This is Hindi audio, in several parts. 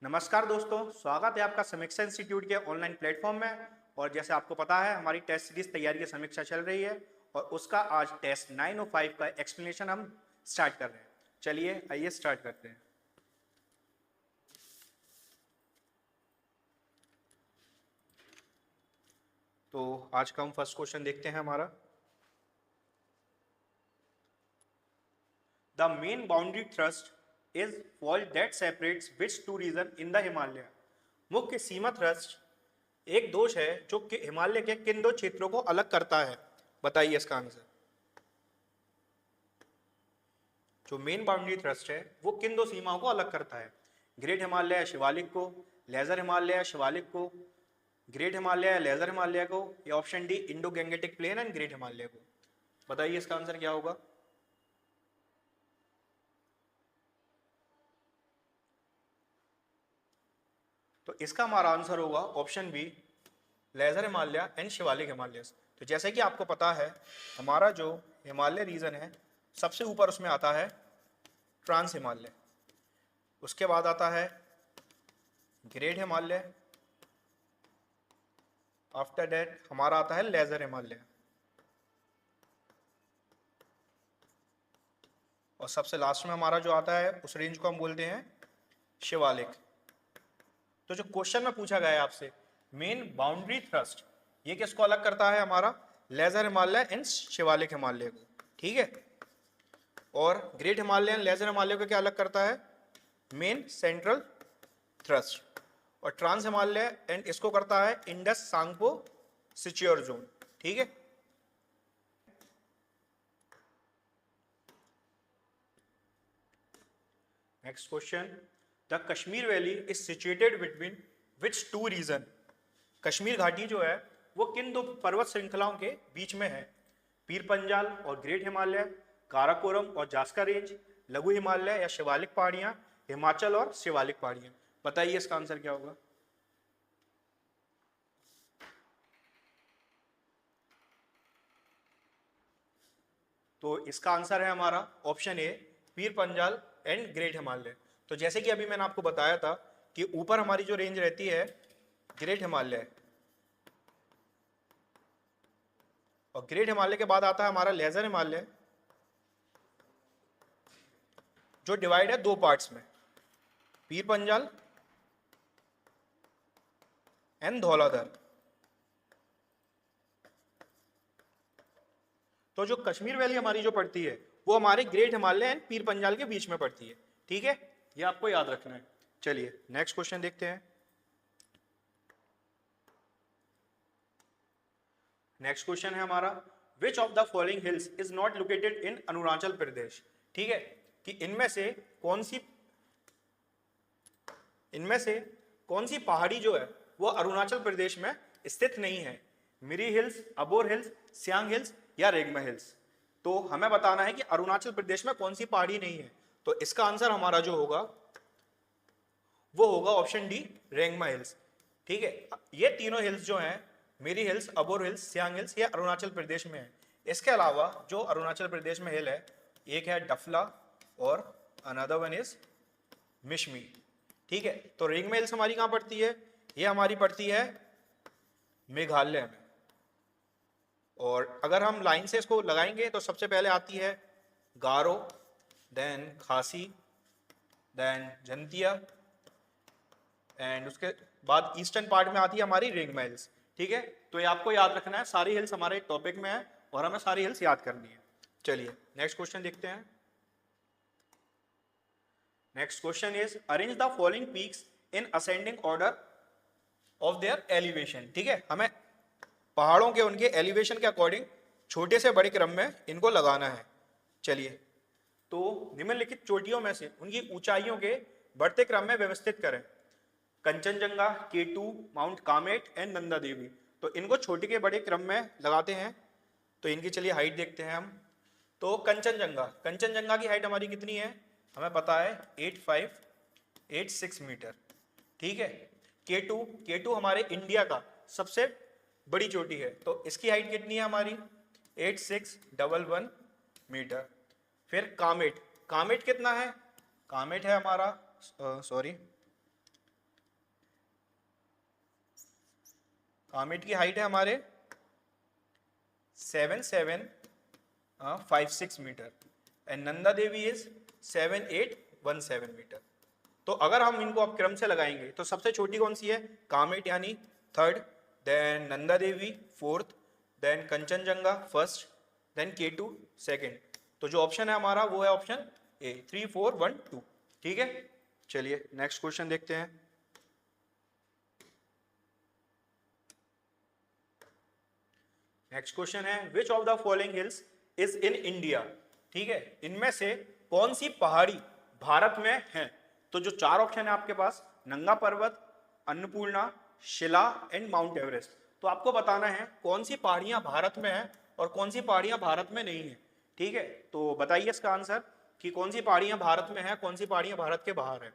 नमस्कार दोस्तों, स्वागत है आपका समीक्षा इंस्टीट्यूट के ऑनलाइन प्लेटफॉर्म में। और जैसे आपको पता है, हमारी टेस्ट सीरीज तैयारी की समीक्षा चल रही है और उसका आज टेस्ट 9 और 5 का एक्सप्लेनेशन हम स्टार्ट कर रहे हैं। चलिए आइए स्टार्ट करते हैं। तो आज का हम फर्स्ट क्वेश्चन देखते हैं हमारा। The main boundary thrust is fault that separates which two region in the Himalaya. मुख्य सीमा थ्रस्ट एक दोष है जो कि हिमालय के किन दो क्षेत्रों को अलग करता है। बताइए इसका आंसर। जो मेन बाउंड्री थ्रस्ट है वो किन दो सीमाओं को अलग करता है? ग्रेट हिमालय शिवालिक को, लेजर हिमालय शिवालिक को, ग्रेट हिमालय लेजर हिमालय को, या option D Indo Gangetic plain and great Himalaya को। बताइए इसका आंसर क्या होगा। तो इसका हमारा आंसर होगा option B lesser Himalaya and Shivalik Himalaya. तो जैसे कि आपको पता है, हमारा जो हिमालय रीजन है सबसे ऊपर उसमें आता है ट्रांस हिमालय, उसके बाद आता है ग्रेट हिमालय, आफ्टर दैट हमारा आता है लेजर हिमालय, और सबसे लास्ट में हमारा जो आता है उस रेंज को हम बोलते हैं शिवालिक। तो जो क्वेश्चन में पूछा गया है आपसे, मेन बाउंड्री थ्रस्ट, ये किसको अलग करता है? हमारा लेजर हिमालय एंड शिवालिक हिमालय को, ठीक है। और great Himalaya and lesser Himalaya को क्या अलग करता है? Main central thrust. और ट्रांस हिमालय एंड इसको करता है इंडस सांगपो सिच्योर जोन, ठीक है। Next question, the Kashmir valley is situated between which two region. Kashmir घाटी जो है वो किन दो पर्वत श्रृंखलाओं के बीच में है? पीर पंजाल और ग्रेट हिमालय, काराकोरम और जास्का रेंज, लघु हिमालय या शिवालिक पहाड़ियां, हिमाचल और शिवालिक पहाड़ियां। बताइए इसका आंसर क्या होगा। तो इसका आंसर है हमारा option A Pir Panjal and great Himalaya. तो जैसे कि अभी मैंने आपको बताया था कि ऊपर हमारी जो रेंज रहती है ग्रेट हिमालय, और ग्रेट हिमालय के बाद आता है हमारा लेजर हिमालय, जो डिवाइड है दो पार्ट्स में, पीर पंजाल एंड धौलाधर। तो जो कश्मीर वैली हमारी जो पड़ती है वो हमारे ग्रेट हिमालय एंड पीर पंजाल के बीच में पड़ती है, ठीक है। ये आपको याद रखना है। चलिए नेक्स्ट क्वेश्चन देखते हैं। नेक्स्ट क्वेश्चन है हमारा, which of the following hills is not located in Arunachal Pradesh. ठीक है, कि इनमें से कौन सी पहाड़ी जो है वो अरुणाचल प्रदेश में स्थित नहीं है? Miri hills, Abor hills, Siang hills या रेगमा हिल्स। तो हमें बताना है कि अरुणाचल प्रदेश में कौन सी पहाड़ी नहीं है। तो इसका आंसर हमारा जो होगा वो होगा ऑप्शन डी रेंगमा हिल्स, ठीक है। ये तीनों हिल्स जो हैं, Miri hills, Abor hills, Siang hills, ये अरुणाचल प्रदेश में है। इसके अलावा जो अरुणाचल प्रदेश में हिल है, एक है डफला और अनदर वन इज मिशमी, ठीक है। तो रेंगमा हिल्स हमारी कहाँ पड़ती है? ये हमारी पड़ती है मेघालय में। और अगर हम लाइन से इसको लगाएंगे तो सबसे पहले आती है गारो, देन खासी, देन जंतिया, एंड उसके बाद ईस्टर्न पार्ट में आती है हमारी रेंगमा हिल्स, ठीक है। तो ये आपको याद रखना है, सारी हिल्स हमारे टॉपिक में है और हमें सारी हिल्स याद करनी है। चलिए नेक्स्ट क्वेश्चन देखते हैं। Next question is arrange the following peaks in ascending order of their elevation. ठीक है, हमें पहाड़ों के उनके एलिवेशन के अकॉर्डिंग छोटे से बड़े क्रम में इनको लगाना है। चलिए, तो निम्नलिखित चोटियों में से उनकी ऊंचाइयों के बढ़ते क्रम में व्यवस्थित करें। Kanchenjunga, K2, mount Kamet and Nanda Devi. तो इनको छोटे के बड़े क्रम में लगाते हैं। तो इनकी चलिए हाइट देखते हैं हम। तो कंचनजंगा की हाइट हमारी कितनी है? हमें पता है 8586 मीटर, ठीक है। K2 हमारे इंडिया का सबसे बड़ी चोटी है, तो इसकी हाइट कितनी है हमारी? 8611 मीटर। फिर कामेट कितना है? कामेट है हमारा कामेट की हाइट है हमारे 7756 metre and Nanda Devi is 7817 metre. तो अगर हम इनको अब क्रम से लगाएंगे तो सबसे छोटी कौन सी है, कामेट यानी third, then Nanda Devi fourth, then Kanchenjunga first, then K2 second. तो जो ऑप्शन है हमारा वो है ऑप्शन ए, 3 4 1 2। ठीक है, चलिए नेक्स्ट क्वेश्चन देखते हैं। नेक्स्ट क्वेश्चन है which of the following hills is in India. ठीक है, इनमें से कौन सी पहाड़ी भारत में है। तो जो चार ऑप्शन है आपके पास, नंगा पर्वत, अन्नपूर्णा, शिला एंड माउंट एवरेस्ट। तो आपको बताना है कौन सी पहाड़ियां भारत में है और कौन सी पहाड़ियां भारत में नहीं है। ठीक है, तो बताइए इसका आंसर कि कौन सी पहाड़ियां भारत में है, कौन सी पहाड़ियां भारत के बाहर है।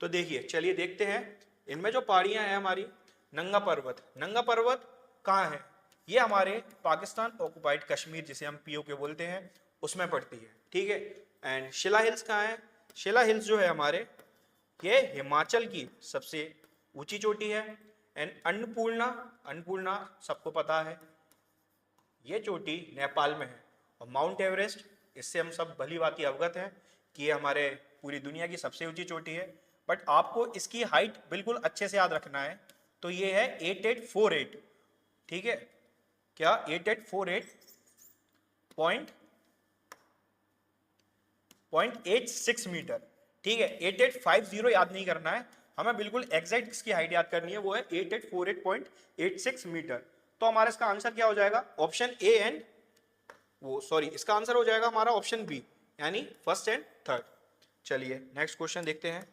तो देखिए, चलिए देखते हैं। इनमें जो पहाड़ियां हैं हमारी, नंगा पर्वत, नंगा पर्वत कहाँ है, ये हमारे पाकिस्तान ऑक्युपाइड कश्मीर जिसे हम POK बोलते हैं उसमें पड़ती है। ठीक है, एंड शिला हिल्स कहाँ है, शिला हिल्स जो है हमारे ये हिमाचल की सबसे ऊंची चोटी है। एंड अन्नपूर्णा, अन्नपूर्णा सबको पता है ये चोटी नेपाल में है। और माउंट एवरेस्ट, इससे हम सब भली भांति अवगत हैं कि ये हमारे पूरी दुनिया की सबसे ऊंची चोटी है। बट आपको इसकी हाइट बिल्कुल अच्छे से याद रखना है। तो ये है 8848। ठीक है, क्या 8848.86 मीटर। ठीक है, 8850 याद नहीं करना है हमें, बिल्कुल एग्जैक्ट इसकी हाइट याद करनी है, वो है 8848.86 मीटर। तो हमारा इसका आंसर क्या हो जाएगा, ऑप्शन ए एंड वो सॉरी इसका आंसर हो जाएगा हमारा ऑप्शन बी, यानी फर्स्ट एंड थर्ड। चलिए नेक्स्ट क्वेश्चन देखते हैं।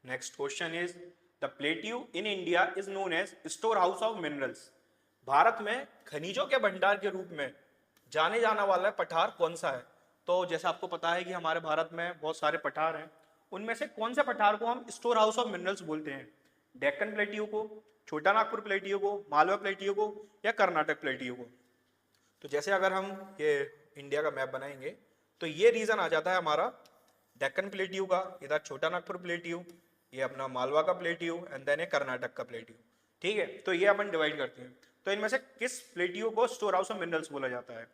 Next question is the plateau in India is known as store house of minerals. Bharat में खनिजों के भंडार के रूप में जाने जाना वाला पठार कौन सा है। तो जैसा आपको पता है कि हमारे भारत में बहुत सारे पठार हैं, उनमें से कौन से पठार को हम स्टोर हाउस ऑफ मिनरल्स बोलते हैं, डेक्कन प्लेट्यू को, छोटा नागपुर प्लेट्यू को, मालवा प्लेट्यू को या कर्नाटक प्लेट्यू को। तो जैसे अगर हम ये इंडिया का मैप बनाएंगे तो ये रीजन आ जाता है हमारा डेक्कन प्लेट्यू का, इधर छोटा नागपुर प्लेट्यू, ये अपना मालवा का प्लेट्यू एंड देन कर्नाटक का प्लेट्यू। ठीक है, तो ये अपन डिवाइड करते हैं। तो इनमें से किस प्लेट्यू को स्टोर हाउस ऑफ मिनरल्स बोला जाता है।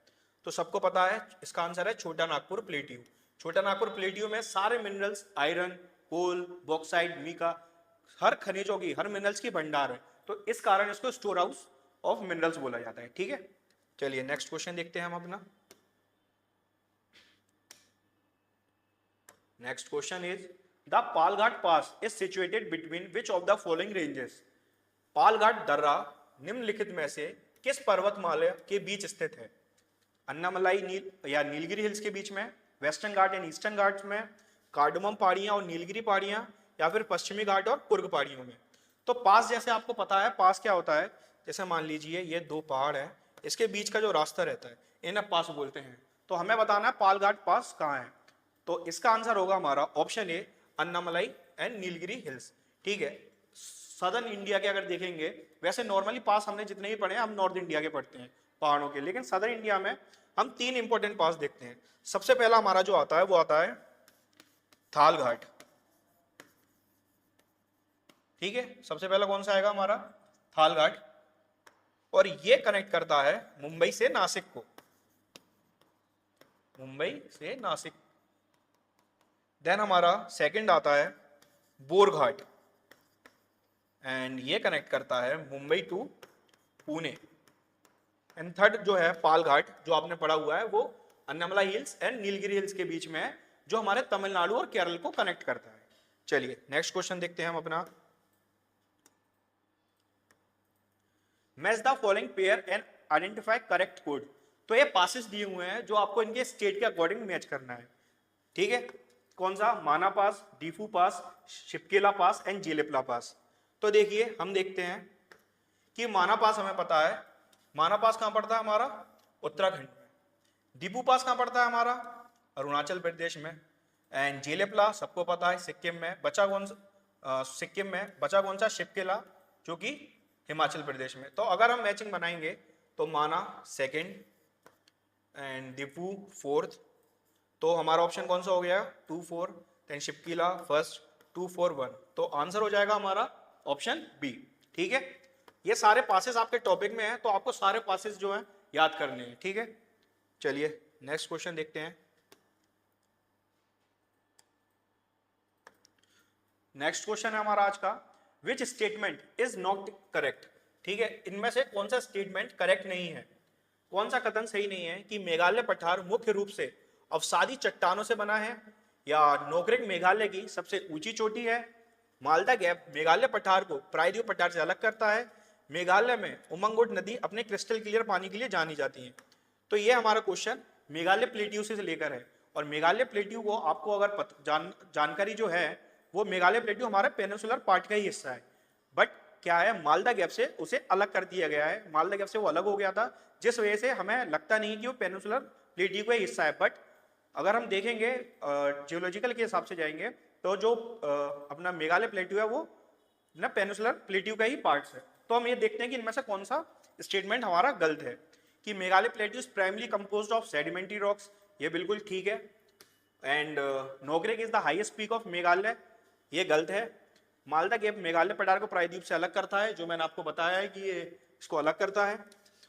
तो सबको पता है इसका आंसर है छोटा नागपुर प्लेट्यू। छोटा नागपुर प्लेट्यू में सारे मिनरल्स, आयरन, कोल, बॉक्साइट, मीका, हर खनिजों की, हर मिनरल्स की भंडार है। तो इस कारण इसको स्टोर हाउस ऑफ मिनरल्स बोला जाता है। ठीक है, चलिए नेक्स्ट क्वेश्चन देखते हैं हम अपना। Next question is the Palghat pass is situated between which of the following ranges. Palghat दर्रा निम्नलिखित में से किस पर्वतमाला के बीच स्थित है। अन्नामलाई नील या नीलगिरी हिल्स के बीच में, western Ghat and eastern Ghats में, कार्डमम पहाड़ियां और नीलगिरी पहाड़ियां, या फिर पश्चिमी घाट और कुर्ग पहाड़ियों में। तो पास जैसे आपको पता है, पास क्या होता है, जैसे मान लीजिए ये दो पहाड़ है, इसके बीच का जो रास्ता रहता है इन्हें पास बोलते हैं। तो हमें बताना है पालघाट पास कहाँ है। तो इसका आंसर होगा हमारा option A, Annamalai and Nilgiri hills. ठीक है, सदर्न इंडिया के अगर देखेंगे, वैसे नॉर्मली पास हमने जितने भी पढ़े हैं हम नॉर्थ इंडिया के पढ़ते हैं पहाड़ों के, लेकिन सदर्न इंडिया में हम तीन इंपॉर्टेंट पास देखते हैं। सबसे पहला हमारा जो आता है वो आता है थाल घाट। ठीक है, सबसे पहला कौन सा आएगा हमारा, थाल घाट, और ये कनेक्ट करता है मुंबई से नासिक को, मुंबई से नासिक। देन हमारा सेकंड आता है बोर घाट, एंड ये कनेक्ट करता है Mumbai to Pune. And third जो है पाल घाट, जो आपने पढ़ा हुआ है, वो Annamalai hills and Nilgiri hills के बीच में है, जो हमारे तमिलनाडु और केरल को कनेक्ट करता है। चलिए नेक्स्ट क्वेश्चन देखते हैं हम अपना। Match the following pair and identify correct code. तो ये पासेस दिए हुए हैं जो आपको इनके स्टेट के अकॉर्डिंग मैच करना है। ठीक है, कौन सा, माना पास, डीफू पास, शिपकेला पास एंड जेलेपला पास। तो देखिए हम देखते हैं कि माना पास हमें पता है, माना पास कहां पड़ता है हमारा, उत्तराखंड में। डीफू पास कहां पड़ता है हमारा, अरुणाचल प्रदेश में। एंड जेलेपला सबको पता है सिक्किम में। बचा कौन सा, सिक्किम में बचा कौन सा, शिपकेला, जो कि हिमाचल प्रदेश में। तो अगर हम मैचिंग बनाएंगे तो माना सेकंड एंड दीपू फोर्थ, तो हमारा ऑप्शन कौन सा हो गया, 2 4, देन शिपकीला फर्स्ट 2 4 1, तो आंसर हो जाएगा हमारा ऑप्शन बी। ठीक है, ये सारे पासेस आपके टॉपिक में है, तो आपको सारे पासेस जो है याद करने हैं। ठीक है, चलिए नेक्स्ट क्वेश्चन देखते हैं। नेक्स्ट क्वेश्चन है हमारा आज का, which statement is not correct. ठीक है, इनमें से कौन सा स्टेटमेंट करेक्ट नहीं है, कौन सा कथन सही नहीं है कि मेघालय पठार मुख्य रूप से अवसादी चट्टानों से बना है, या नोकरेक मेघालय की सबसे ऊंची चोटी है, मालदा गैप मेघालय पठार को प्रायद्वीप पठार से अलग करता है, मेघालय में उमंगोट नदी अपने क्रिस्टल क्लियर पानी के लिए जानी जाती है। तो ये हमारा क्वेश्चन मेघालय प्लेट्यू से लेकर है, और मेघालय प्लेट्यू को आपको अगर जानकारी जो है, वो मेघालय प्लेट्यू हमारे पेनिनसुलर पार्ट का ही हिस्सा है, बट क्या है, मालदा गैप से उसे अलग कर दिया गया है, मालदा गैप से वो अलग हो गया था, जिस वजह से हमें लगता नहीं कि वो पेनिनसुलर प्लेट्यू का हिस्सा है। बट अगर हम देखेंगे जियोलॉजिकल के हिसाब से जाएंगे, तो जो अपना मेघालय प्लेट्यू है वो ना पेनिनसुलर प्लेट्यू का ही पार्ट है। तो हम ये देखते हैं कि इनमें से कौन सा स्टेटमेंट हमारा गलत है, कि Meghalaya plateau is primary composed of sedimentary rocks, ये बिल्कुल ठीक है। And Nokrek is the highest peak of Meghalaya, ये गलत है। मालदा गैप मेघालय पठार को प्रायद्वीप से अलग करता है, जो मैंने आपको बताया है कि ये इसको अलग करता है।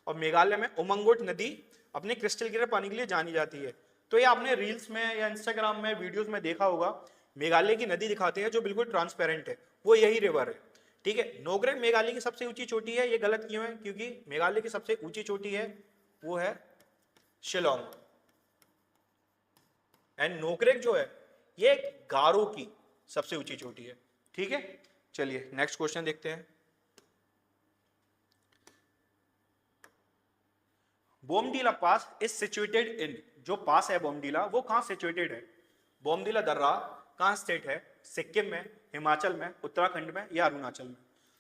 और मेघालय में उमंगोट नदी अपने क्रिस्टल क्लियर पानी के लिए जानी जाती है। तो ये आपने रील्स में या इंस्टाग्राम में वीडियोस में देखा होगा, मेघालय की नदी दिखाते हैं जो बिल्कुल ट्रांसपेरेंट है, वो यही रिवर है। ठीक है, नोकरेक मेघालय की सबसे ऊंची चोटी है, ये गलत क्यों है, क्योंकि मेघालय की सबसे ऊंची चोटी है वो है शिलोंग, एंड नोकरेक जो है ये गारो की सबसे ऊंची चोटी है। ठीक है, चलिए नेक्स्ट क्वेश्चन देखते हैं। बोमडीला पास इज सिचुएटेड इन, जो पास है बोमडीला वो कहां सिचुएटेड है, बोमडीला दर्रा कहां स्टेट है, सिक्किम में, हिमाचल में, उत्तराखंड में, या अरुणाचल में।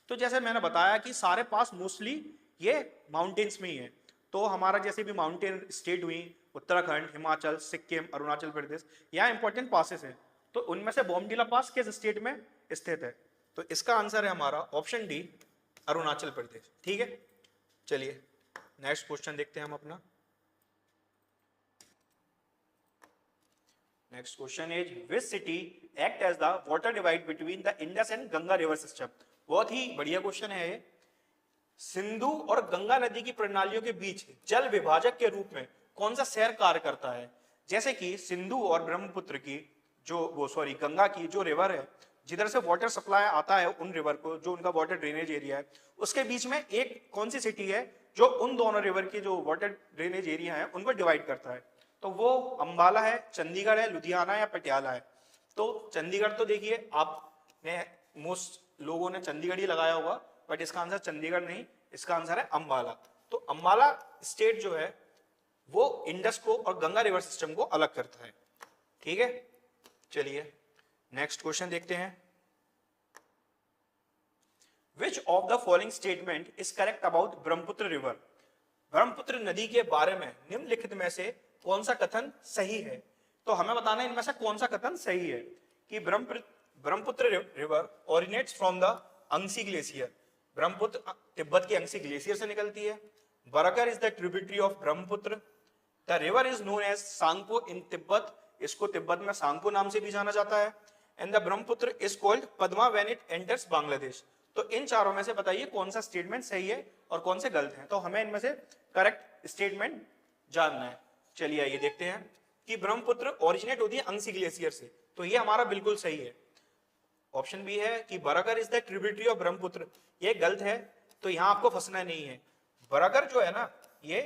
तो जैसे मैंने बताया कि सारे पास मोस्टली ये माउंटेन्स में ही है, तो हमारा जैसे भी माउंटेन स्टेट हुई, उत्तराखंड, हिमाचल, सिक्किम, अरुणाचल प्रदेश, यहाँ इंपॉर्टेंट पासेस हैं, तो उनमें से बोमडीला पास किस स्टेट में स्थित है, तो इसका आंसर है हमारा ऑप्शन डी, अरुणाचल प्रदेश। ठीक है, चलिए नेक्स्ट क्वेश्चन देखते हैं हम अपना। Next question is, which city act as the water divide between the Indus and Ganga river system. बहुत ही बढ़िया क्वेश्चन है ये। सिंधु और गंगा नदी की प्रणालियों के बीच जल विभाजक के रूप में कौन सा शहर कार्य करता है। जैसे कि सिंधु और ब्रह्मपुत्र की गंगा की जो रिवर है, जिधर से वाटर सप्लाई आता है उन रिवर को, जो उनका वाटर ड्रेनेज एरिया है, उसके बीच में एक कौन सी सिटी है जो उन दोनों रिवर की जो वाटर ड्रेनेज एरिया है उनको डिवाइड करता है, तो वो अंबाला है, चंडीगढ़ है, लुधियाना या पटियाला है। तो चंडीगढ़ तो देखिए आपने मोस्ट लोगों ने चंडीगढ़ ही लगाया होगा, बट इसका आंसर चंडीगढ़ नहीं, इसका आंसर है अंबाला। तो अंबाला स्टेट जो है वो इंडस को और गंगा रिवर सिस्टम को अलग करता है। ठीक है, चलिए नेक्स्ट क्वेश्चन देखते हैं। विच of the following statement is correct about Brahmaputra river. Brahmaputra नदी के बारे में निम्नलिखित में से कौन सा कथन सही है, तो हमें बताना है इनमें से कौन सा कथन सही है, कि Brahmaputra river originates from the Angsi glacier, Brahmaputra Tibet की अंगसी ग्लेशियर से निकलती है। बरकर is the tributary of Brahmaputra, the river is known as Tsangpo in Tibet, इसको तिब्बत में सांगपो नाम से भी जाना जाता है, and the Brahmaputra is called Padma when it enters Bangladesh. तो इन चारों में से बताइए कौन सा स्टेटमेंट सही है और कौन से गलत है, तो हमें इनमें से करेक्ट स्टेटमेंट जानना है। चलिए आइए देखते हैं कि ब्रह्मपुत्र ओरिजिनेट होती है अंगसी ग्लेशियर से, तो ये हमारा बिल्कुल सही है। ऑप्शन बी है कि Barakar is the tributary of Brahmaputra, ये गलत है, तो यहां आपको फंसना नहीं है। बराकर जो है ना ये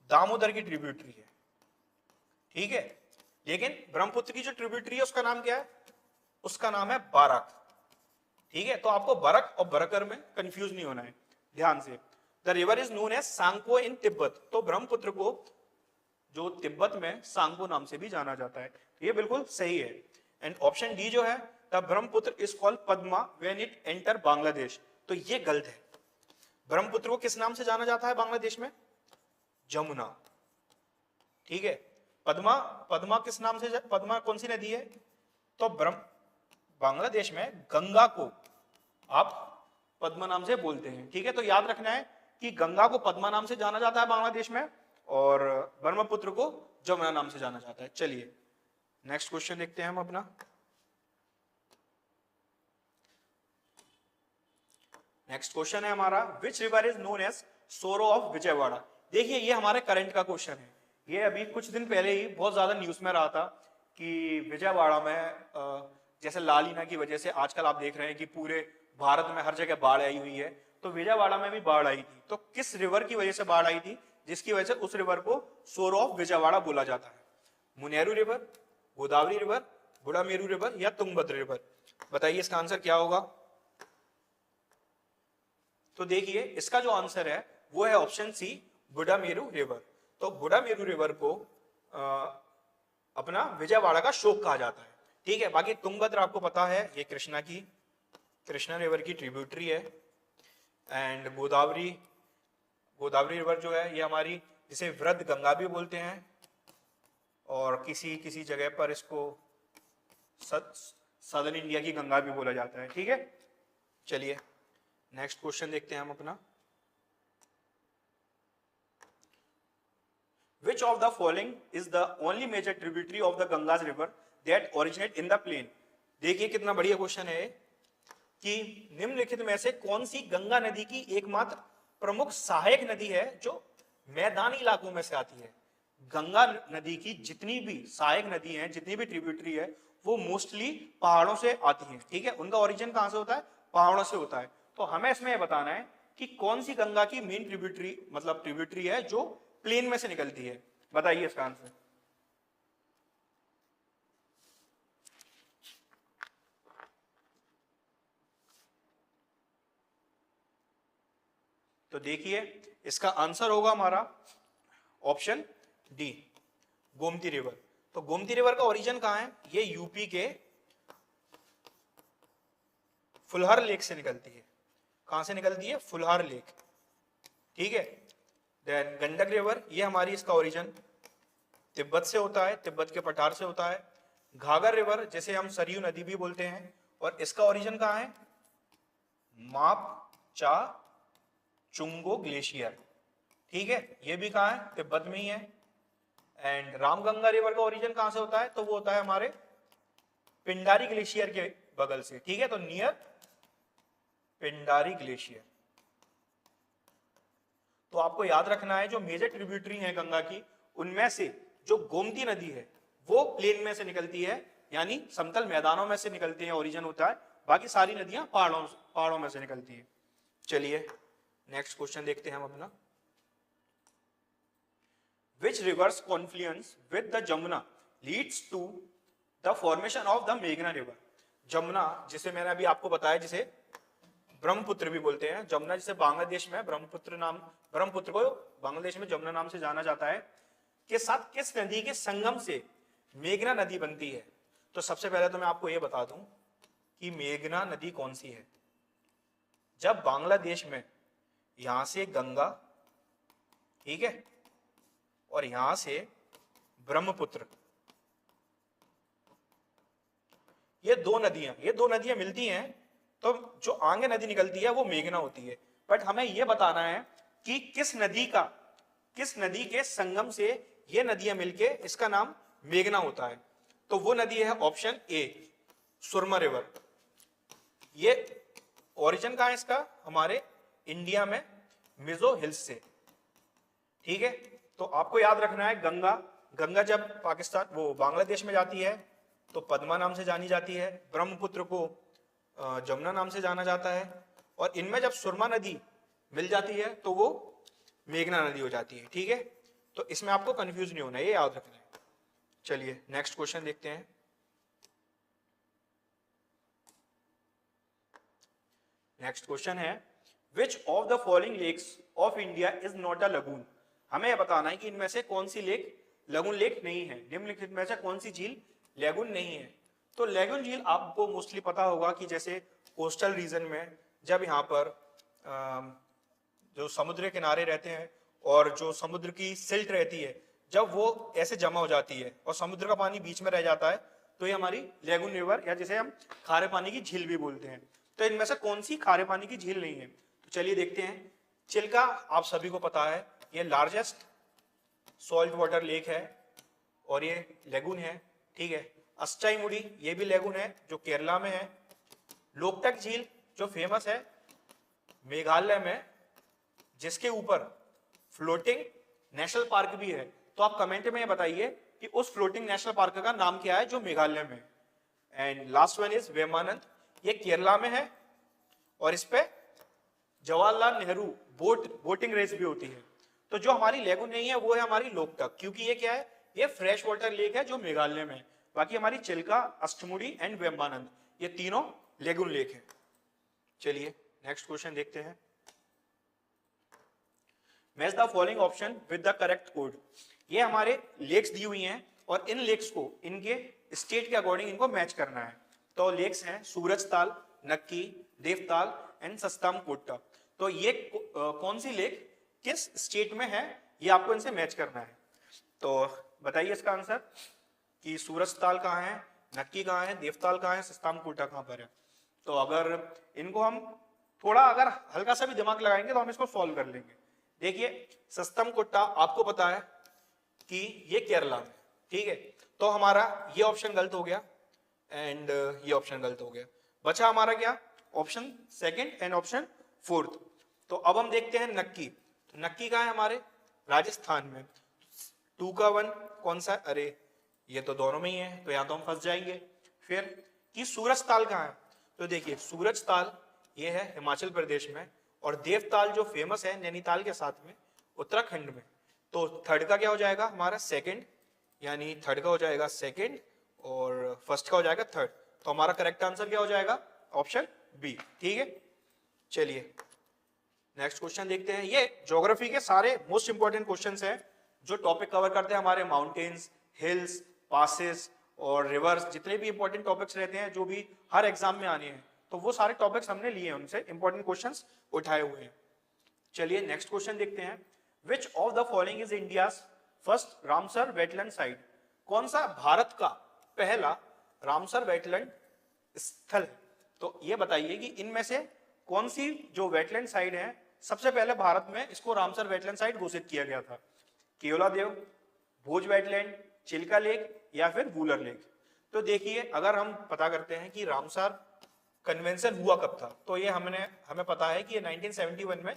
दामोदर की ट्रिब्यूटरी है, ठीक है, लेकिन ब्रह्मपुत्र की जो ट्रिब्यूटरी है उसका नाम क्या है, उसका नाम है बारक। ठीक है, तो आपको बरक और बरकर में कंफ्यूज नहीं होना है, ध्यान से। The river is known as Tsangpo in Tibet, तो ब्रह्मपुत्र को जो तिब्बत में सांगपो नाम से भी जाना जाता है, ये बिल्कुल सही है। एंड ऑप्शन डी जो है the Brahmaputra is called Padma when it enter Bangladesh, तो ये गलत है। ब्रह्मपुत्र को किस नाम से जाना जाता है बांग्लादेश में, जमुना। ठीक है, पद्मा किस नाम से, पद्मा कौन सी नदी है, तो बांग्लादेश में गंगा को आप पद्मा नाम से बोलते हैं। ठीक है, तो याद रखना है कि गंगा को पद्मा नाम से जाना जाता है बांग्लादेश में, और ब्रह्मपुत्र को जमुना नाम से जाना जाता है। चलिए नेक्स्ट क्वेश्चन देखते हैं हम अपना। नेक्स्ट क्वेश्चन है हमारा, which river is known as sorrow of Vijayawada. देखिए ये हमारे करंट का क्वेश्चन है, ये अभी कुछ दिन पहले ही बहुत ज्यादा न्यूज में रहा था कि विजयवाड़ा में जैसे लालीना की वजह से आजकल आप देख रहे हैं कि पूरे भारत में हर जगह बाढ़ आई हुई है, तो विजयवाड़ा में भी बाढ़ आई थी। तो किस रिवर की वजह से बाढ़ आई थी जिसकी वजह से उस रिवर को सोरो ऑफ विजयवाड़ा बोला जाता है? मुनेरू रिवर, गोदावरी रिवर, बुढ़ामेरू रिवर या तुंगभद्र रिवर? बताइए इसका आंसर क्या होगा। तो देखिए इसका जो आंसर है वो है ऑप्शन सी, बुढ़ामेरू रिवर। तो बुढ़ामेरू रिवर को अपना विजयवाड़ा का शोक कहा जाता है, ठीक है। बाकी तुंगभद्र आपको पता है ये कृष्णा रिवर की ट्रिब्यूटरी है। एंड गोदावरी रिवर जो है ये हमारी, जिसे वृद्ध गंगा भी बोलते हैं, और किसी किसी जगह पर इसको सदर्न इंडिया की गंगा भी बोला जाता है, ठीक है। चलिए नेक्स्ट क्वेश्चन देखते हैं हम अपना। Which of the following is the only major tributary of the Ganges river that originate in the plain? देखिए कितना बढ़िया क्वेश्चन है कि निम्नलिखित में से कौन सी गंगा नदी की एकमात्र प्रमुख सहायक नदी है जो मैदानी इलाकों में से आती है। गंगा नदी की जितनी भी सहायक नदी हैं, जितनी भी ट्रिब्यूटरी है, वो मोस्टली पहाड़ों से आती हैं, ठीक है। उनका ओरिजिन कहां से होता है? पहाड़ों से होता है। तो हमें इसमें यह बताना है कि कौन सी गंगा की मेन ट्रिब्यूटरी है जो प्लेन में से निकलती है। बताइए इसका आंसर। तो देखिए इसका आंसर होगा हमारा ऑप्शन डी, गोमती रिवर। तो गोमती रिवर का ओरिजिन कहां है? ये यूपी के फुलहर लेक से निकलती है। कहां से निकलती है? फुलहर लेक, ठीक है। देन गंडक रिवर, ये हमारी इसका ओरिजिन तिब्बत से होता है, तिब्बत के पठार से होता है। घाघर रिवर, जिसे हम सरयू नदी भी बोलते हैं, और इसका ओरिजिन कहां है? माप चा चुंगो ग्लेशियर, ठीक है। ये भी कहां है? तिब्बत में ही है। एंड रामगंगा रिवर का ओरिजिन कहां से होता है? तो वो होता है हमारे पिंडारी ग्लेशियर के बगल से, ठीक है। तो नियर पिंडारी ग्लेशियर। तो आपको याद रखना है जो मेजर ट्रिब्यूटरी है गंगा की, उनमें से जो गोमती नदी है वो प्लेन में से निकलती है, यानी समतल मैदानों में से निकलती है, ओरिजिन होता है। बाकी सारी नदियां पहाड़ों में से निकलती है। चलिए नेक्स्ट क्वेश्चन देखते हैं हम अपना। Which rivers confluence with the Jamuna leads to the formation of the Meghna river? Jamuna, जिसे मैंने अभी आपको बताया, जिसे ब्रह्मपुत्र भी बोलते हैं, जमुना जिसे बांग्लादेश में ब्रह्मपुत्र को बांग्लादेश में जमुना नाम से जाना जाता है, के साथ किस नदी के संगम से मेघना नदी बनती है? तो सबसे पहले तो मैं आपको यह बता दूं कि मेघना नदी कौन सी है। जब बांग्लादेश में यहां से गंगा, ठीक है, और यहां से ब्रह्मपुत्र, ये दो नदियां मिलती हैं, तो जो आगे नदी निकलती है वो मेघना होती है। बट हमें यह बताना है कि किस नदी के संगम से ये नदियां मिलके इसका नाम मेघना होता है। तो वो नदी है ऑप्शन ए, सुरमा रिवर। ये ओरिजिन कहां है इसका? हमारे इंडिया में मिजो हिल्स से, ठीक है। तो आपको याद रखना है गंगा जब बांग्लादेश में जाती है तो पद्मा नाम से जानी जाती है, ब्रह्मपुत्र को जमुना नाम से जाना जाता है, और इनमें जब सुरमा नदी मिल जाती है तो वो मेघना नदी हो जाती है, ठीक है। तो इसमें आपको कंफ्यूज नहीं होना है, ये याद रखना है। चलिए नेक्स्ट क्वेश्चन देखते हैं। नेक्स्ट क्वेश्चन है, which of the following lakes of India is not a lagoon? हमें यह बताना है कि इनमें से कौन सी लेक लगून लेक नहीं है, निम्नलिखित में से कौन सी झील लगून नहीं है। तो लगून झील आपको मोस्टली पता होगा कि जैसे कोस्टल रीजन में जब यहाँ पर जो समुद्र किनारे रहते हैं और जो समुद्र की सिल्ट रहती है, जब वो ऐसे जमा हो जाती है और समुद्र का पानी बीच में रह जाता है, तो ये हमारी लगून रिवर, या जिसे हम खारे पानी की झील भी बोलते हैं। तो इनमें से कौन सी खारे पानी की झील नहीं है? तो चलिए देखते हैं। चिल्का आप सभी को पता है, ये लार्जेस्ट सॉल्ट वाटर लेक है और ये लेगून है, ठीक है। अस्चाईमुड़ी ये भी लेगून है जो केरला में है। लोकटक झील जो फेमस है मेघालय में, जिसके ऊपर फ्लोटिंग नेशनल पार्क भी है। तो आप कमेंट में ये बताइए कि उस फ्लोटिंग नेशनल पार्क का नाम क्या है जो मेघालय में। एंड लास्ट वन इज वेमानंद, ये केरला में है और इस पे जवाहरलाल नेहरू बोटिंग रेस भी होती है। तो जो हमारी लेगून नहीं है वो है हमारी लोकटक, क्योंकि ये क्या है, ये फ्रेश वाटर लेक है जो मेघालय में है। बाकी हमारी चिल्का, अष्टमुड़ी एंड वेम्बानंद ये तीनों लेगून लेक है। चलिए नेक्स्ट क्वेश्चन देखते हैं। Match the following option with the correct code. ये हमारे लेक्स दी हुई हैं और इन लेक्स को इनके स्टेट के अकॉर्डिंग इनको मैच करना है। तो लेक्स हैं सूरजताल, नक्की, देवताल एंड सस्तामकोट्टा। तो ये कौन सी लेक किस स्टेट में है ये आपको इनसे मैच करना है। तो बताइए इसका आंसर कि सूरजताल कहाँ है, नक्की कहाँ है, देवताल कहाँ है, सस्तामकोट्टा कहाँ पर है। तो अगर इनको हम थोड़ा अगर हल्का सा भी दिमाग लगाएंगे तो हम इसको सॉल्व कर लेंगे। देखिए सस्तामकोट्टा आपको पता है कि ये केरला में, ठीक है। तो हमारा ये ऑप्शन गलत हो गया एंड ये ऑप्शन गलत हो गया। बचा हमारा क्या, option second and option fourth. तो अब हम देखते हैं नक्की। तो नक्की कहाँ है हमारे राजस्थान में। 2 का 1 कौन सा, अरे ये तो दोनों में ही है तो यहाँ तो हम फंस जाएंगे। फिर कि सूरजताल कहाँ है, तो देखिए सूरजताल ये है हिमाचल प्रदेश में और देवताल जो फेमस है नैनीताल के साथ में उत्तराखंड में। तो थर्ड का क्या हो जाएगा हमारा सेकंड, यानी थर्ड का हो जाएगा सेकंड और फर्स्ट का हो जाएगा थर्ड। तो हमारा करेक्ट आंसर क्या हो जाएगा, ऑप्शन बी, ठीक है। चलिए नेक्स्ट क्वेश्चन देखते हैं। ये ज्योग्राफी के सारे मोस्ट इंपोर्टेंट क्वेश्चंस हैं जो टॉपिक कवर करते हैं हमारे माउंटेन्स, हिल्स, पासेस और रिवर्स, जितने भी इंपॉर्टेंट टॉपिक्स रहते हैं जो भी हर एग्जाम में आने हैं, तो वो सारे टॉपिक्स हमने लिए हैं, उनसे इंपॉर्टेंट क्वेश्चंस उठाए हुए हैं। चलिए नेक्स्ट क्वेश्चन देखते हैं। विच of the following is India's first Ramsar wetland site. कौन सा भारत का पहला रामसर वेटलैंड स्थल है। तो ये बताइए कि इनमें से कौन सी जो वेटलैंड साइट है सबसे पहले भारत में इसको रामसर वेटलैंड साइट घोषित किया गया था। केवलादेव, भोज वेटलैंड, चिल्का लेक या फिर वूलर लेक। तो देखिए अगर हम पता करते हैं कि रामसर कन्वेंशन हुआ कब था, तो ये हमें पता है कि ये 1971 में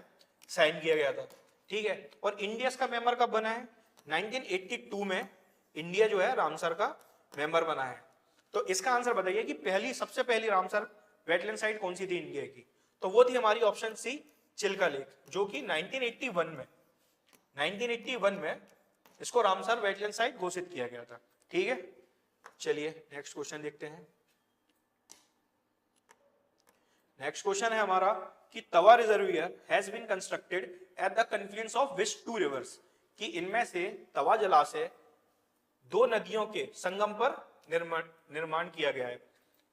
साइन किया गया था, ठीक है। और इंडिया इसका मेंबर कब बना है, 1982 में इंडिया जो है रामसर का मेंबर बना है। तो इसका आंसर बताइए कि सबसे पहली रामसर वेटलैंड साइट कौन सी थी इंडिया की। तो वो थी हमारी ऑप्शन सी चिल्का लेक, जो कि 1981 में इसको रामसर वेटलैंड साइट घोषित किया गया था, ठीक है। चलिए नेक्स्ट क्वेश्चन देखते हैं। नेक्स्ट क्वेश्चन है हमारा कि Tawa reservoir has been constructed at the confluence of which 2 rivers. कि इनमें से तवा जलाशय 2 नदियों के संगम पर निर्माण किया गया है।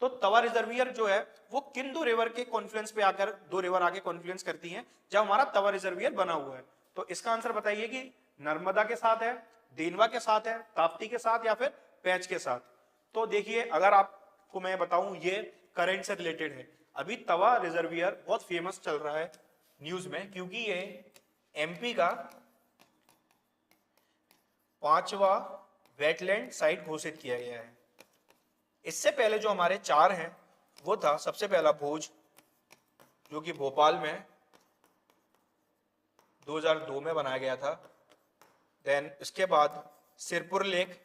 तो तवा रिजर्वियर जो है वो किन 2 रिवर के कॉन्फ्लुएंस पे आकर 2 रिवर आके कॉन्फ्लुएंस करती हैं जब हमारा तवा रिजर्वियर बना हुआ है। तो इसका आंसर बताइए कि नर्मदा के साथ है, देनवा के साथ है, ताप्ती के साथ या फिर पेंच के साथ। तो देखिए अगर आपको मैं बताऊं ये करंट से रिलेटेड है। अभी तवा रिजर्वियर बहुत फेमस चल रहा है न्यूज में, क्योंकि ये एमपी का 5वां वेटलैंड साइट घोषित किया गया है। इससे पहले जो हमारे 4 हैं वो था सबसे पहला भोज जो कि भोपाल में 2002 में बनाया गया था। देन इसके बाद सिरपुर लेक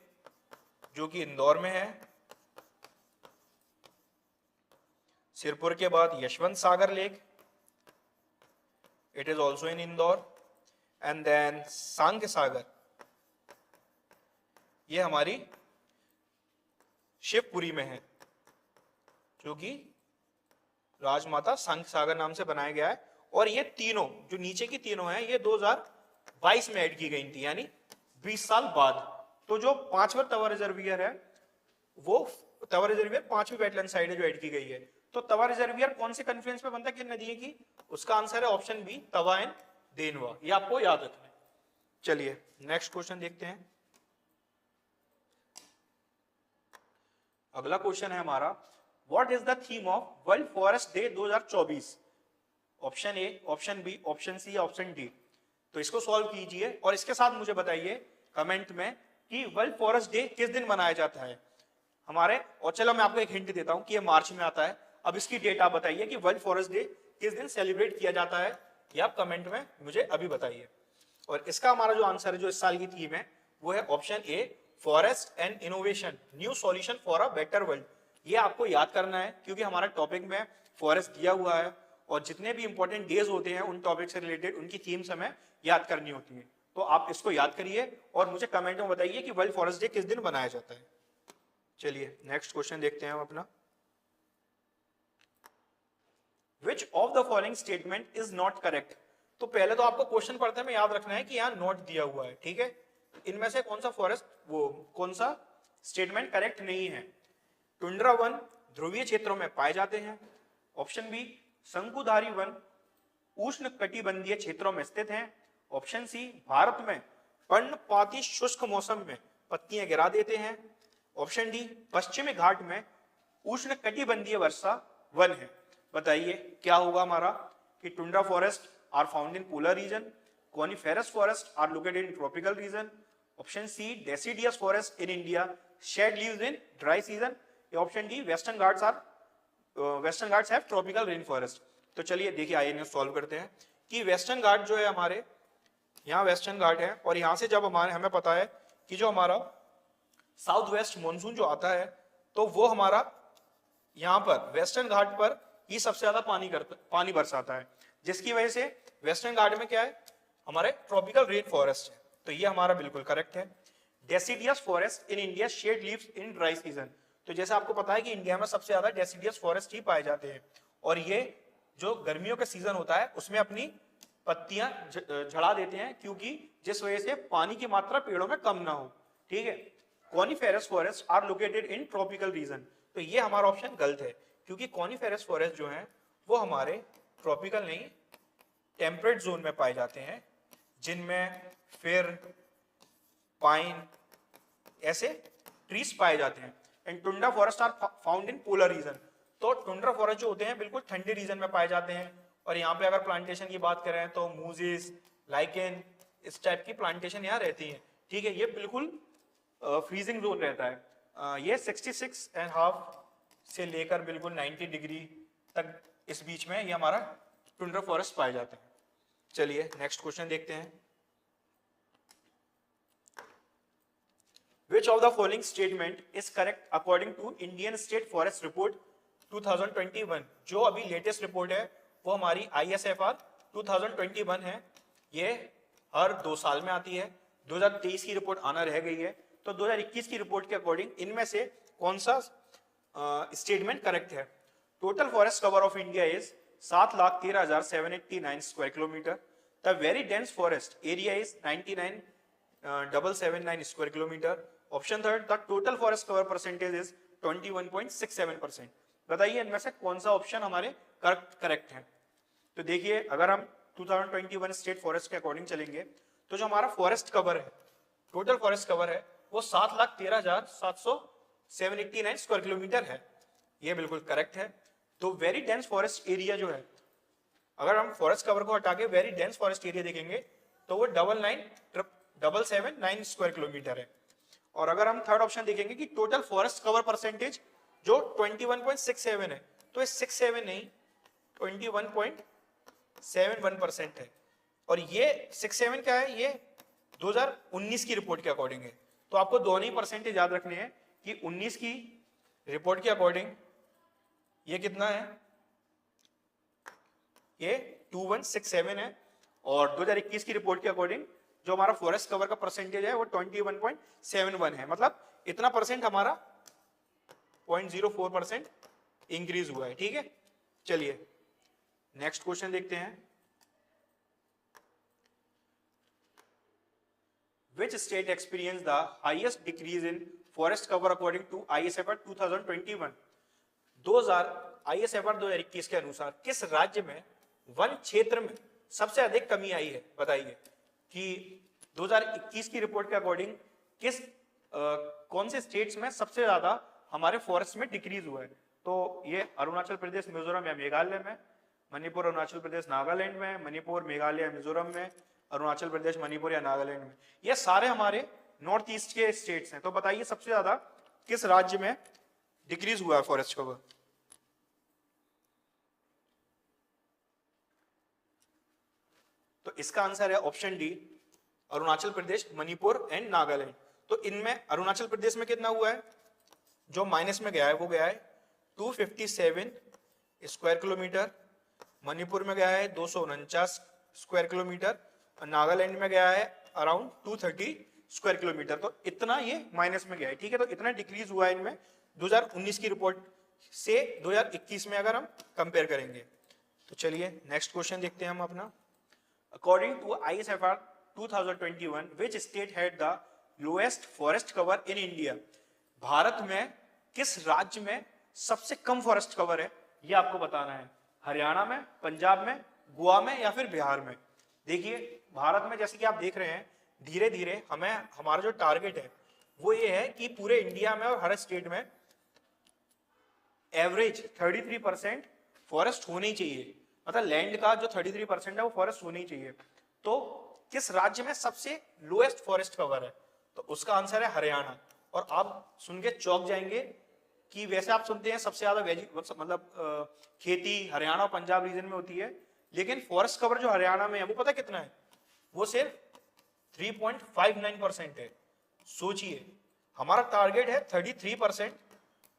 जो कि इंदौर में है। सिरपुर के बाद Yashwant Sagar lake, it is also in Indore. And then Sang Sagar, ये हमारी शिवपुरी में है, जो कि राजमाता सांग सागर नाम से बनाया गया है। और ये तीनों जो नीचे की तीनों हैं ये 2022 में ऐड की गई थी, यानी 20 साल बाद। तो जो 5वां तवा रिजर्वियर है वो तवा रिजर्वियर 5वीं वेटलैंड साइट है जो ऐड की गई है। तो तवा रिजर्वियर कौन से कॉन्फ्लुएंस पे बनता है, किन नदियों की, उसका आंसर है option B Tawa and Denwa. ये आपको याद रखना है। चलिए नेक्स्ट क्वेश्चन देखते हैं। अगला क्वेश्चन है हमारा, what is the theme of world forest day 2024। Option A, option B, option C, option D. तो इसको सॉल्व कीजिए और इसके साथ मुझे बताइए कमेंट में कि वर्ल्ड फॉरेस्ट डे किस दिन मनाया जाता है हमारे, और चलो मैं आपको एक हिंट देता हूं कि ये मार्च में आता है। अब इसकी डेट आप बताइए कि वर्ल्ड फॉरेस्ट डे किस दिन सेलिब्रेट किया जाता है, ये आप कमेंट में मुझे अभी बताइए। और इसका हमारा जो आंसर है, जो इस साल की थीम है, वो है option A, forest and innovation, new solution for a better world. ये आपको याद करना है क्योंकि हमारा टॉपिक में फॉरेस्ट दिया हुआ है, और जितने भी इंपॉर्टेंट डेज होते हैं उन टॉपिक से रिलेटेड उनकी थीम्स हमें याद करनी होती है। तो आप इसको याद करिए और मुझे कमेंट में बताइए कि वर्ल्ड फॉरेस्ट डे किस दिन मनाया जाता है। चलिए नेक्स्ट क्वेश्चन देखते हैं हम अपना। Which of the following statement is not correct? तो पहले तो आपको क्वेश्चन पढ़ते में याद रखना है कि यहाँ नोट दिया हुआ है, ठीक है। इनमें से कौन सा फॉरेस्ट, वो कौन सा स्टेटमेंट करेक्ट नहीं है। टुंड्रा वन ध्रुवीय क्षेत्रों में पाए जाते हैं। ऑप्शन बी, शंकुधारी वन उष्ण कटिबंधीय क्षेत्रों में स्थित हैं। ऑप्शन सी, भारत में पर्णपाती शुष्क मौसम में पत्तियां गिरा देते हैं। ऑप्शन डी, पश्चिमी घाट में उष्ण कटिबंधीय वर्षा वन है। बताइए क्या होगा हमारा, कि tundra forest are found in polar region, coniferous forest are located in tropical region. Option C, deciduous forest in India shed leaves in dry season. Option D, western Ghats have tropical rain forest. तो चलिए देखिए, आइए इन्हें सॉल्व करते हैं कि वेस्टर्न घाट जो है हमारे यहाँ वेस्टर्न घाट है, और यहाँ से जब हमें पता है कि जो हमारा साउथ वेस्ट मानसून जो आता है, तो वो हमारा यहाँ पर वेस्टर्न घाट पर ही सबसे ज्यादा पानी बरसाता है, जिसकी वजह से वेस्टर्न घाट में क्या है, हमारे ट्रॉपिकल रेन फॉरेस्ट है। तो ये हमारा बिल्कुल करेक्ट है। Deciduous forest in India shed leaves in dry season. तो जैसे आपको पता है कि इंडिया में सबसे ज्यादा डेसिडियस फॉरेस्ट ही पाए जाते हैं, और ये जो गर्मियों का सीजन होता है उसमें अपनी पत्तियां झड़ा देते हैं, क्योंकि जिस वजह से पानी की मात्रा पेड़ों में कम ना हो, ठीक है। Coniferous forest are located in tropical region. तो ये हमारा ऑप्शन गलत है, क्योंकि कॉनिफेरस फॉरेस्ट जो है वो हमारे ट्रॉपिकल नहीं, टेम्परेट जोन में पाए जाते हैं, जिनमें फिर पाइन ऐसे ट्रीज पाए जाते हैं। And tundra forest are found in polar region. तो टुंड्रा फॉरेस्ट जो होते हैं बिल्कुल ठंडे रीजन में पाए जाते हैं। और यहाँ पे अगर प्लांटेशन की बात करें तो मूजिस, लाइकेन, इस टाइप की प्लांटेशन यहाँ रहती है, ठीक है। ये बिल्कुल फ्रीजिंग जोन रहता है। ये 66.5 से लेकर बिल्कुल 90 डिग्री तक इस बीच में ये हमारा टुंड्रा फॉरेस्ट पाए जाते हैं। चलिए नेक्स्ट क्वेश्चन देखते हैं। Which of the following statement is correct according to Indian State Forest Report 2021? जो अभी लेटेस्ट रिपोर्ट है वो हमारी ISFR 2021 है। ये हर 2 साल में आती है। 2023 की रिपोर्ट आना रह गई है, तो 2021 की रिपोर्ट के अकॉर्डिंग इनमें से कौन सा स्टेटमेंट करेक्ट है। Total forest cover of India is 7,13,789 square kilometre. The very dense forest area is 99,779 square kilometre. Option third, the total forest cover percentage is 21.67%। बताइए इनमें से कौन सा ऑप्शन हमारे करेक्ट है। तो देखिए, अगर हम 2021 स्टेट फॉरेस्ट के अकॉर्डिंग चलेंगे तो जो हमारा फॉरेस्ट कवर है, टोटल फॉरेस्ट कवर है, वो 7,13,789 स्क्वायर किलोमीटर है। ये बिल्कुल करेक्ट है। तो वेरी डेंस फॉरेस्ट एरिया जो है, अगर हम फॉरेस्ट कवर को हटा के वेरी डेंस फॉरेस्ट एरिया देखेंगे तो वो 99,779 स्क्वायर किलोमीटर है। और अगर हम थर्ड ऑप्शन देखेंगे कि टोटल फॉरेस्ट कवर परसेंटेज जो 21.67 है, तो ये 67 नहीं 21.71% है। और ये 67 क्या है, ये 2019 की रिपोर्ट के अकॉर्डिंग है। तो आपको दोनों ही परसेंटेज याद रखने हैं कि 19 की रिपोर्ट के अकॉर्डिंग ये कितना है, ये 2167 है, और 2021 की रिपोर्ट के अकॉर्डिंग जो हमारा फॉरेस्ट कवर का परसेंटेज है वो 21.71 है। मतलब इतना परसेंट हमारा 0.04% इंक्रीज हुआ है, ठीक है। चलिए नेक्स्ट क्वेश्चन देखते हैं। Which state experienced the highest decrease in forest cover according to ISFR 2021? ISFR 2021 के अनुसार किस राज्य में वन क्षेत्र में सबसे अधिक कमी आई है। बताइए कि 2021 की रिपोर्ट के अकॉर्डिंग कौन से स्टेट्स में सबसे ज्यादा हमारे फॉरेस्ट में डिक्रीज हुआ है। तो ये अरुणाचल प्रदेश, मिजोरम या मेघालय में, मणिपुर, अरुणाचल प्रदेश, नागालैंड में, मणिपुर, मेघालय, मिजोरम में, अरुणाचल प्रदेश, मणिपुर या नागालैंड में। ये सारे हमारे नॉर्थ ईस्ट के स्टेट्स हैं। तो बताइए सबसे ज्यादा किस राज्य में डिक्रीज हुआ है फॉरेस्ट कवर? तो इसका आंसर है option D, Arunachal Pradesh, Manipur and Nagaland. तो इनमें अरुणाचल प्रदेश में कितना हुआ है, जो माइनस में गया है वो गया है 257 स्क्वायर किलोमीटर, मणिपुर में गया है 249 स्क्वायर किलोमीटर, और नागालैंड में गया है अराउंड 230 स्क्वायर किलोमीटर। तो इतना ये माइनस में गया है, ठीक है। तो इतना डिक्रीज हुआ है इनमें 2019 की रिपोर्ट से 2021 में अगर हम कंपेयर करेंगे। तो चलिए नेक्स्ट क्वेश्चन देखते हैं हम अपना। According to ISFR 2021, which state had the lowest forest cover in India? Bharat में किस राज्य में सबसे कम फॉरेस्ट कवर है, ये आपको बताना है। हरियाणा में, पंजाब में, गोवा में या फिर बिहार में? देखिए भारत में जैसे कि आप देख रहे हैं धीरे धीरे हमें हमारा जो टारगेट है वो ये है कि पूरे इंडिया में और हर स्टेट में एवरेज 33% फॉरेस्ट होनी चाहिए, मतलब लैंड का जो 33% है वो फॉरेस्ट होनी चाहिए। तो किस राज्य में सबसे लोएस्ट फॉरेस्ट कवर है? तो उसका आंसर है हरियाणा। और आप सुन के चौंक जाएंगे कि वैसे आप सुनते हैं सबसे ज्यादा मतलब खेती हरियाणा और पंजाब रीजन में होती है, लेकिन फॉरेस्ट कवर जो हरियाणा में है वो पता कितना है, वो सिर्फ 3.59% है। सोचिए हमारा टारगेट है 33%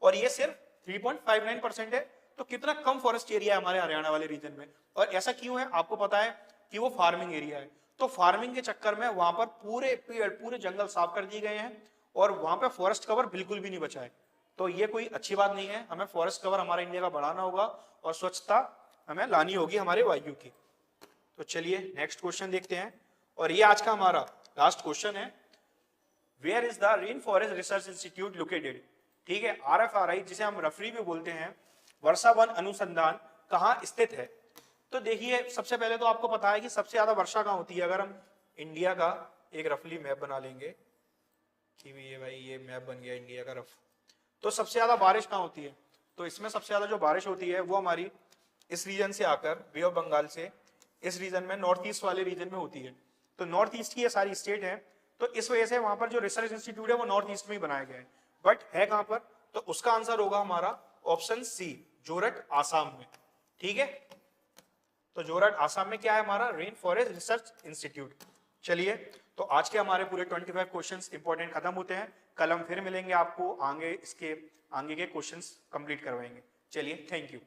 और ये सिर्फ 3.59% है। तो कितना कम फॉरेस्ट एरिया है हमारे हरियाणा वाले रीजन में। और ऐसा क्यों है? आपको पता है कि वो फार्मिंग एरिया है, तो फार्मिंग के चक्कर में वहां पर पूरे पेड़ पूरे जंगल साफ कर दिए गए हैं और वहां पे फॉरेस्ट कवर बिल्कुल भी नहीं बचा है। तो ये कोई अच्छी बात नहीं है। हमें फॉरेस्ट कवर हमारे इंडिया का बढ़ाना होगा और स्वच्छता हमें लानी होगी हमारे वायु की। तो चलिए नेक्स्ट क्वेश्चन देखते हैं, और ये आज का हमारा लास्ट क्वेश्चन है। Where is the rain forest research institute located? ठीक है, RFRI जिसे हम रफरी भी बोलते हैं, वर्षा वन अनुसंधान, कहाँ स्थित है? तो देखिए सबसे पहले तो आपको पता है कि सबसे ज्यादा वर्षा कहाँ होती है। अगर हम इंडिया का एक रफली मैप बना लेंगे कि ये भाई ये मैप बन गया इंडिया का रफ, तो सबसे ज्यादा बारिश कहाँ होती है? तो इसमें सबसे ज्यादा जो बारिश होती है वो हमारी इस रीजन से आकर बे ऑफ बंगाल से इस रीजन में नॉर्थ ईस्ट वाले रीजन में होती है। तो नॉर्थ ईस्ट की ये सारी स्टेट है, तो इस वजह से वहां पर जो रिसर्च इंस्टीट्यूट है वो नॉर्थ ईस्ट में ही बनाया गया है। बट है कहां पर? तो उसका आंसर होगा हमारा ऑप्शन सी, जोरहट आसाम में। ठीक है, तो जोरहट आसाम में क्या है हमारा? Rain forest research institute. चलिए तो आज के हमारे पूरे 25 क्वेश्चंस इंपॉर्टेंट खत्म होते हैं। कल हम फिर मिलेंगे, आपको आगे इसके आगे के क्वेश्चंस कंप्लीट करवाएंगे। चलिए थैंक यू।